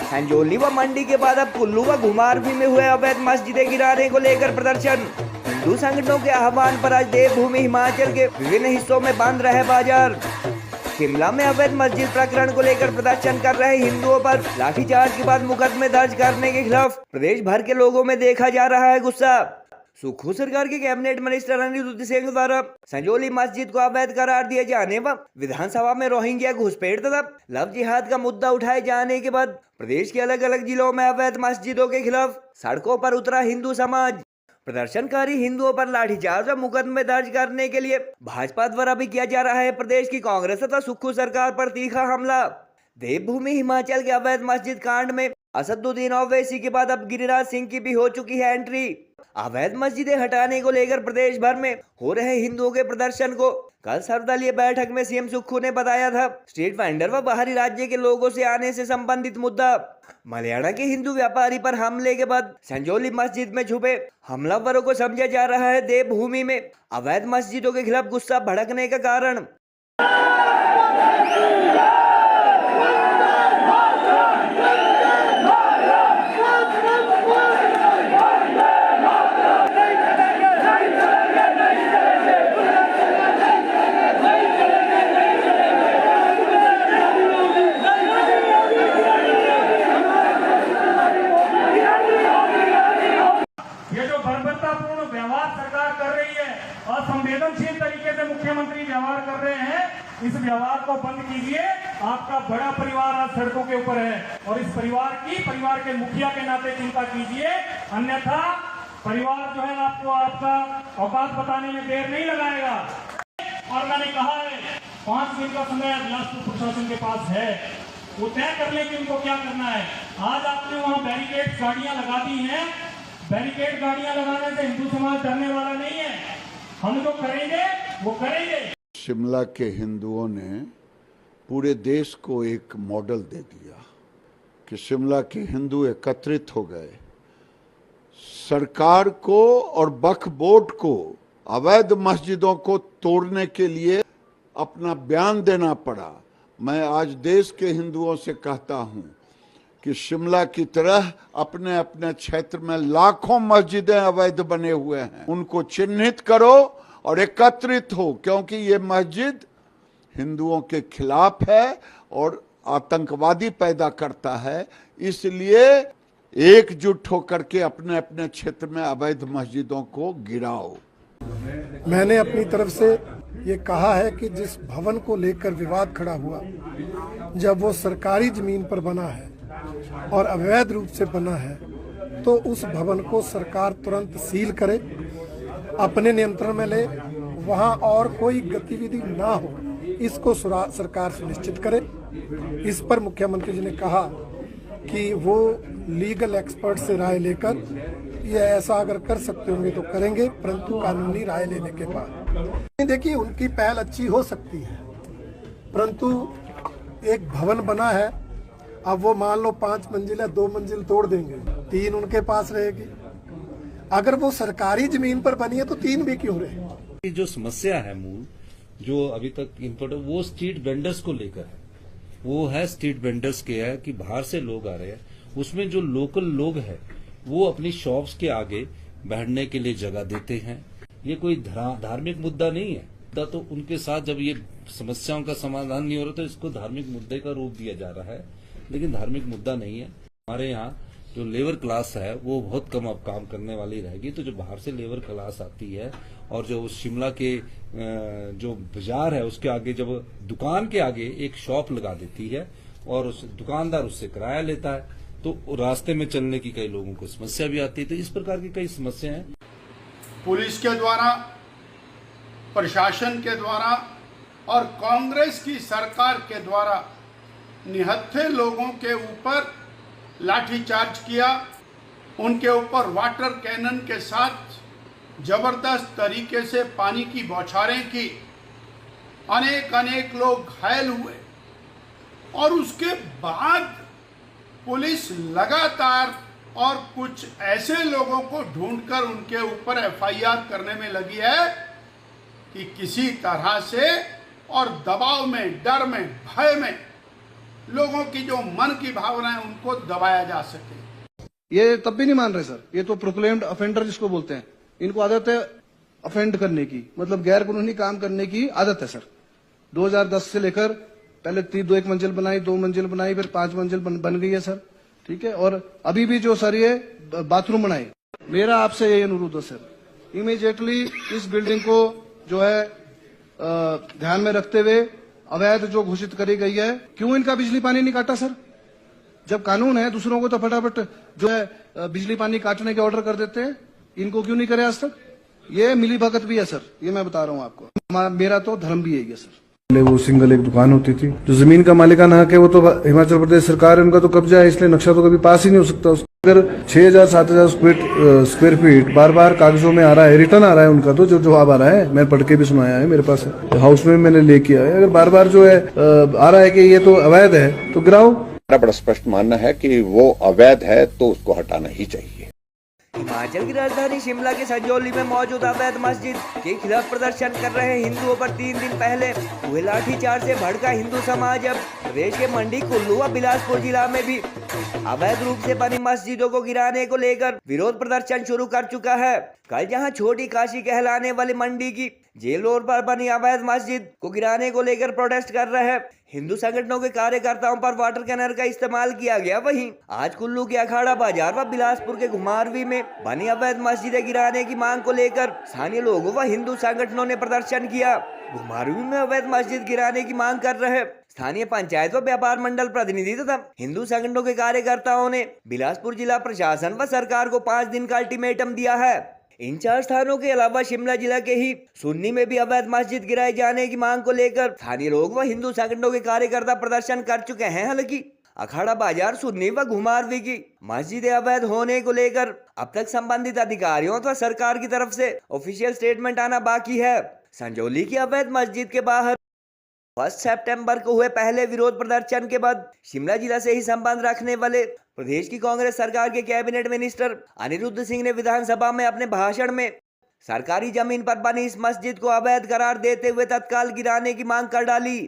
संजौली व मंडी के बाद अब कुल्लू व घुमारवी में हुए अवैध मस्जिदें गिराने को लेकर प्रदर्शन। हिंदू संगठनों के आह्वान पर आज देवभूमि हिमाचल के विभिन्न हिस्सों में बंद रहे बाजार। शिमला में अवैध मस्जिद प्रकरण को लेकर प्रदर्शन कर रहे हिंदुओं पर लाठीचार्ज के बाद मुकदमे दर्ज करने के खिलाफ प्रदेश भर के लोगों में देखा जा रहा है गुस्सा। सुखू सरकार के कैबिनेट मिनिस्टर अनिरुद्ध सिंह द्वारा संजौली मस्जिद को अवैध करार दिए जाने व विधानसभा में रोहिंग्या घुसपैठ तथा लव जिहाद का मुद्दा उठाए जाने के बाद प्रदेश के अलग अलग जिलों में अवैध मस्जिदों के खिलाफ सड़कों पर उतरा हिंदू समाज। प्रदर्शनकारी हिंदुओं पर लाठीचार्ज और मुकदमे दर्ज करने के लिए भाजपा द्वारा भी किया जा रहा है प्रदेश की कांग्रेस तथा सुक्खू सरकार पर तीखा हमला। देवभूमि हिमाचल के अवैध मस्जिद कांड में असदुद्दीन ओवैसी के बाद अब गिरिराज सिंह की भी हो चुकी है एंट्री। अवैध मस्जिदें हटाने को लेकर प्रदेश भर में हो रहे हिंदुओं के प्रदर्शन को कल सर्वदलीय बैठक में सीएम सुक्खू ने बताया था स्ट्रीट वेंडर व बाहरी राज्य के लोगों से आने से संबंधित मुद्दा। मलयाना के हिंदू व्यापारी पर हमले के बाद संजौली मस्जिद में छुपे हमलावरों को समझा जा रहा है देवभूमि में अवैध मस्जिदों के खिलाफ गुस्सा भड़कने का कारण। असंवेदनशील तरीके से मुख्यमंत्री व्यवहार कर रहे हैं, इस व्यवहार को बंद कीजिए। आपका बड़ा परिवार आज सड़कों के ऊपर है और इस परिवार के मुखिया के नाते चिंता कीजिए, अन्यथा परिवार जो है आपको आपका औकात बताने में देर नहीं लगाएगा। और मैंने कहा है 5 दिन का समय बिलासपुर प्रशासन के पास है, वो तय कर ले कि उनको क्या करना है। आज आपने वहाँ बैरिकेड गाड़ियां लगा दी हैं, बैरिकेड गाड़ियां लगाने से हिंदू समाज डरने वाला नहीं है, हम जो करेंगे वो करेंगे। शिमला के हिंदुओं ने पूरे देश को एक मॉडल दे दिया कि शिमला के हिंदू एकत्रित हो गए। सरकार को और वक्फ बोर्ड को अवैध मस्जिदों को तोड़ने के लिए अपना बयान देना पड़ा। मैं आज देश के हिंदुओं से कहता हूं कि शिमला की तरह अपने अपने क्षेत्र में लाखों मस्जिदें अवैध बने हुए हैं, उनको चिन्हित करो और एकत्रित हो, क्योंकि ये मस्जिद हिंदुओं के खिलाफ है और आतंकवादी पैदा करता है। इसलिए एकजुट होकर के अपने अपने क्षेत्र में अवैध मस्जिदों को गिराओ। मैंने अपनी तरफ से ये कहा है कि जिस भवन को लेकर विवाद खड़ा हुआ, जब वो सरकारी जमीन पर बना है और अवैध रूप से बना है, तो उस भवन को सरकार तुरंत सील करे, अपने नियंत्रण में ले, वहां और कोई गतिविधि ना हो, इसको सरकार सुनिश्चित करे। इस पर मुख्यमंत्री जी ने कहा कि वो लीगल एक्सपर्ट से राय लेकर ये ऐसा अगर कर सकते होंगे तो करेंगे, परंतु कानूनी राय लेने के बाद। देखिए, उनकी पहल अच्छी हो सकती है, परंतु एक भवन बना है, अब वो मान लो 5 मंजिल है, 2 मंजिल तोड़ देंगे, 3 उनके पास रहेगी। अगर वो सरकारी जमीन पर बनी है तो 3 भी क्यों रहे। जो समस्या है मूल जो अभी तक इम्पोर्टेंट वो स्ट्रीट वेंडर्स को लेकर है, वो है स्ट्रीट वेंडर्स के है कि बाहर से लोग आ रहे हैं, उसमें जो लोकल लोग हैं वो अपनी शॉप्स के आगे बैठने के लिए जगह देते हैं। ये कोई धार्मिक मुद्दा नहीं है, तो उनके साथ जब ये समस्याओं का समाधान नहीं हो रहा तो इसको धार्मिक मुद्दे का रूप दिया जा रहा है, लेकिन धार्मिक मुद्दा नहीं है। हमारे यहाँ जो लेबर क्लास है वो बहुत कम अब काम करने वाली रहेगी, तो जो बाहर से लेबर क्लास आती है और जो शिमला के जो बाजार है उसके आगे जब दुकान के आगे एक शॉप लगा देती है और उस दुकानदार उससे किराया लेता है, तो रास्ते में चलने की कई लोगों को समस्या भी आती है। तो इस प्रकार की कई समस्याएं हैं। पुलिस के द्वारा, प्रशासन के द्वारा और कांग्रेस की सरकार के द्वारा निहत्थे लोगों के ऊपर लाठीचार्ज किया, उनके ऊपर वाटर कैनन के साथ जबरदस्त तरीके से पानी की बौछारें की, अनेक लोग घायल हुए और उसके बाद पुलिस लगातार और कुछ ऐसे लोगों को ढूंढकर उनके ऊपर एफआईआर करने में लगी है कि किसी तरह से और दबाव में, डर में, भय में लोगों की जो मन की भावना है उनको दबाया जा सके। ये तब भी नहीं मान रहे सर, ये तो प्रोक्लेम्ड ऑफेंडर जिसको बोलते हैं, इनको आदत है ऑफेंड करने की, मतलब गैर कानूनी काम करने की आदत है सर। 2010 से लेकर पहले 1 मंजिल बनाई, 2 मंजिल बनाई, फिर 5 मंजिल बन गई है सर, ठीक है। और अभी भी जो सर ये बाथरूम बनाए, मेरा आपसे यही अनुरोध है सर, इमीडिएटली इस बिल्डिंग को जो है ध्यान में रखते हुए अवैध जो घोषित करी गई है, क्यों इनका बिजली पानी नहीं काटा सर? जब कानून है दूसरों को तो फटाफट जो है बिजली पानी काटने के ऑर्डर कर देते हैं, इनको क्यों नहीं करे आज तक? ये मिली भगत भी है सर, ये मैं बता रहा हूँ आपको। मेरा तो धर्म भी यही है सर। वो सिंगल एक दुकान होती थी, जो जमीन का मालिकाना हक है वो तो हिमाचल प्रदेश सरकार है, उनका तो कब्जा है, इसलिए नक्शा तो कभी पास ही नहीं हो सकता। अगर 6,000 7,000 स्क्वायर फीट बार बार कागजों में आ रहा है, रिटर्न आ रहा है उनका, तो जो जवाब आ रहा है, मैं पढ़ के भी सुनाया है, मेरे पास है, हाउस में मैंने ले किया है। अगर बार बार जो है आ रहा है कि ये तो अवैध है, तो गिराओ। हमारा बड़ा स्पष्ट मानना है कि वो अवैध है तो उसको हटाना ही चाहिए। हिमाचल की राजधानी शिमला के संजौली में मौजूद अवैध मस्जिद के खिलाफ प्रदर्शन कर रहे हिंदुओं पर 3 दिन पहले हुए लाठीचार्ज से भड़का हिंदू समाज अब प्रदेश के मंडी, कुल्लू व बिलासपुर जिला में भी अवैध रूप से बनी मस्जिदों को गिराने को लेकर विरोध प्रदर्शन शुरू कर चुका है। कल जहां छोटी काशी कहलाने वाली मंडी की जेल रोड पर बनी अवैध मस्जिद को गिराने को लेकर प्रोटेस्ट कर रहे हिंदू संगठनों के कार्यकर्ताओं पर वाटर कैनर का इस्तेमाल किया गया, वहीं आज कुल्लू के अखाड़ा बाजार व बिलासपुर के घुमारवी में बनी अवैध मस्जिदें गिराने की मांग को लेकर स्थानीय लोगों व हिंदू संगठनों ने प्रदर्शन किया। घुमारवी में अवैध मस्जिद गिराने की मांग कर रहे स्थानीय पंचायत व व्यापार मंडल प्रतिनिधि तथा हिंदू संगठनों के कार्यकर्ताओं ने बिलासपुर जिला प्रशासन व सरकार को 5 दिन का अल्टीमेटम दिया है। इन 4 स्थानों के अलावा शिमला जिला के ही सुन्नी में भी अवैध मस्जिद गिराए जाने की मांग को लेकर स्थानीय लोग व हिंदू संगठनों के कार्यकर्ता प्रदर्शन कर चुके हैं। हालांकि अखाड़ा बाजार, सुन्नी व घुमारवी की मस्जिदें अवैध होने को लेकर अब तक संबंधित अधिकारियों अथवा सरकार की तरफ से ऑफिशियल स्टेटमेंट आना बाकी है। संजौली की अवैध मस्जिद के बाहर 1 सितंबर को हुए पहले विरोध प्रदर्शन के बाद शिमला जिला से ही संबंध रखने वाले प्रदेश की कांग्रेस सरकार के कैबिनेट मिनिस्टर अनिरुद्ध सिंह ने विधानसभा में अपने भाषण में सरकारी जमीन पर बनी इस मस्जिद को अवैध करार देते हुए तत्काल गिराने की मांग कर डाली।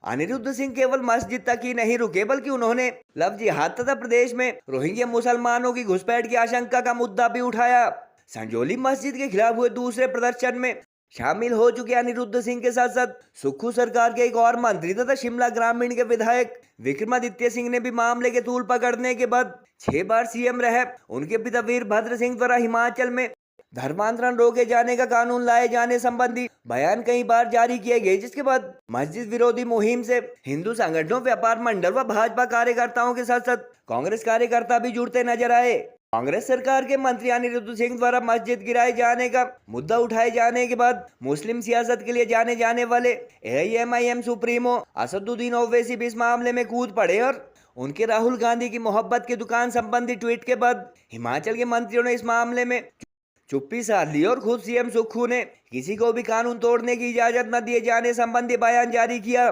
अनिरुद्ध सिंह केवल मस्जिद तक ही नहीं रुके, बल्कि उन्होंने लव जिहाद तथा प्रदेश में रोहिंग्या मुसलमानों की घुसपैठ की आशंका का मुद्दा भी उठाया। संजौली मस्जिद के खिलाफ हुए दूसरे प्रदर्शन में शामिल हो चुके अनिरुद्ध सिंह के साथ साथ सुक्खू सरकार के एक और मंत्री तथा शिमला ग्रामीण के विधायक विक्रमादित्य सिंह ने भी मामले के तूल पकड़ने के बाद 6 बार सीएम रहे उनके पिता वीरभद्र सिंह द्वारा हिमाचल में धर्मांतरण रोके जाने का कानून लाए जाने संबंधी बयान कई बार जारी किए गए, जिसके बाद मस्जिद विरोधी मुहिम से हिंदू संगठनों, व्यापार मंडल व भाजपा कार्यकर्ताओं के साथ साथ कांग्रेस कार्यकर्ता भी जुड़ते नजर आए। कांग्रेस सरकार के मंत्री अनिरुद्ध सिंह द्वारा मस्जिद गिराए जाने का मुद्दा उठाए जाने के बाद मुस्लिम सियासत के लिए जाने जाने वाले AIMIM सुप्रीमो असदुद्दीन ओवैसी भी इस मामले में कूद पड़े और उनके राहुल गांधी की मोहब्बत की दुकान संबंधी ट्वीट के बाद हिमाचल के मंत्रियों ने इस मामले में चुप्पी साध ली और खुद सीएम सुक्खू ने किसी को भी कानून तोड़ने की इजाजत न दिए जाने संबंधी बयान जारी किया।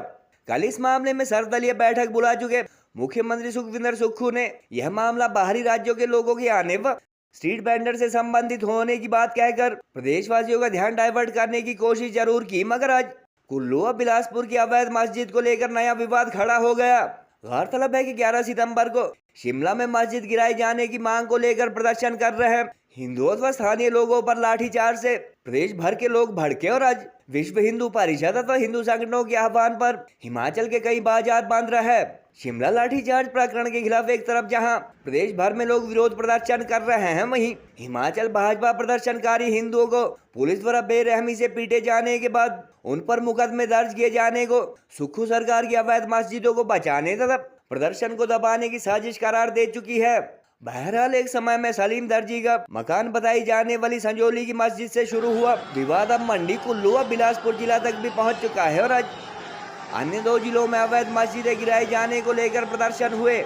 कल इस मामले में सर्वदलीय बैठक बुला चुके मुख्यमंत्री सुखविंदर सुक्खू ने यह मामला बाहरी राज्यों के लोगों के आने व स्ट्रीट वेंडर से संबंधित होने की बात कहकर प्रदेशवासियों का ध्यान डाइवर्ट करने की कोशिश जरूर की, मगर आज कुल्लू और बिलासपुर की अवैध मस्जिद को लेकर नया विवाद खड़ा हो गया। गौरतलब है कि 11 सितंबर को शिमला में मस्जिद गिराए जाने की मांग को लेकर प्रदर्शन कर रहे हिंदुओं व स्थानीय लोगों पर लाठीचार्ज से प्रदेश भर के लोग भड़के और आज विश्व हिंदू परिषद अथवा हिंदू संगठनों के आह्वान पर हिमाचल के कई बाजार बंद रहे। शिमला लाठीचार्ज प्रकरण के खिलाफ एक तरफ जहां प्रदेश भर में लोग विरोध प्रदर्शन कर रहे हैं, वहीं हिमाचल भाजपा प्रदर्शनकारी हिंदुओं को पुलिस द्वारा बेरहमी से पीटे जाने के बाद उन पर मुकदमे दर्ज किए जाने को सुक्खू सरकार की अवैध मस्जिदों को बचाने तथा प्रदर्शन को दबाने की साजिश करार दे चुकी है। बहरहाल एक समय में सलीम दर्जी का मकान बताई जाने वाली संजौली की मस्जिद से शुरू हुआ विवाद अब मंडी, कुल्लू और बिलासपुर जिला तक भी पहुंच चुका है और आज अन्य 2 जिलों में अवैध मस्जिदें गिराए जाने को लेकर प्रदर्शन हुए।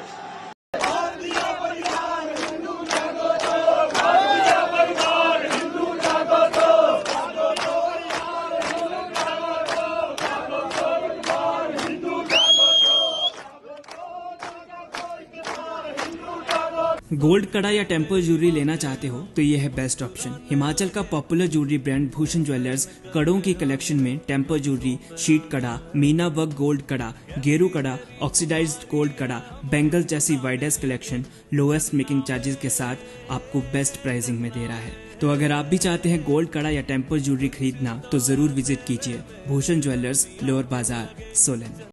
गोल्ड कड़ा या टेम्पर ज्वेलरी लेना चाहते हो तो ये है बेस्ट ऑप्शन। हिमाचल का popular jewellery brand Bhushan jewellers कड़ों की कलेक्शन में टेम्पर ज्वेलरी, शीट कड़ा, मीना वर्क गोल्ड कड़ा, गेरू कड़ा, ऑक्सीडाइज्ड गोल्ड कड़ा, बैंगल जैसी widest collection lowest making charges के साथ आपको बेस्ट प्राइसिंग में दे रहा है। तो अगर आप भी चाहते हैं गोल्ड कड़ा या टेम्पर ज्वेलरी खरीदना तो जरूर विजिट कीजिए भूषण ज्वेलर्स, लोअर बाजार, सोलन।